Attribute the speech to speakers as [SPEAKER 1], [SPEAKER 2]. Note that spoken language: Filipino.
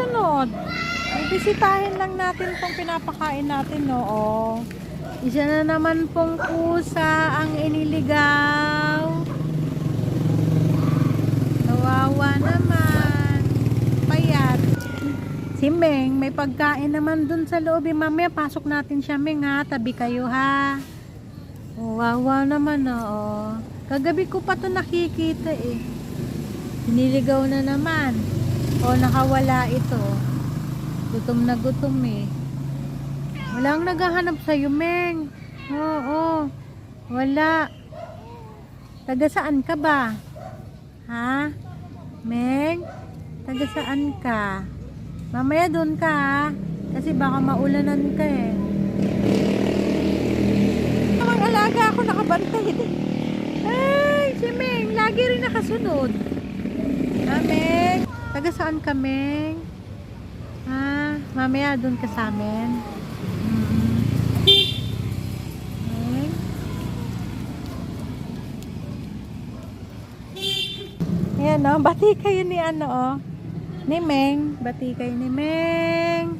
[SPEAKER 1] nakasunod. Bibisitahin lang natin itong pinapakain natin, no? Oh. Isa na naman pong pusa ang iniligaw. Kawawa naman. Payat. Si Meng, may pagkain naman dun sa loob. Mamaya, pasok natin siya, Meng, ha? Tabi kayo, ha? Kawawa naman, oh. Kagabi ko pa to nakikita, eh. Iniligaw na naman. O, nakawala ito. Gutom na gutom, eh. Walang naghahanap sa'yo, Meng. Oo. Wala. Taga saan ka ba? Ha? Meng? Taga saan ka? Mamaya doon ka, ha? Kasi baka maulanan ka, eh. Ang alaga ako nakabantay. Ay, si Meng. Lagi rin nakasunod. Ha, Meng? Taga saan ka, Meng? Ha? Mamaya doon ka sa amin. Meng? Ayan, oh. Bati kayo ni ano, oh. Ni Meng. Bati kayo ni Meng.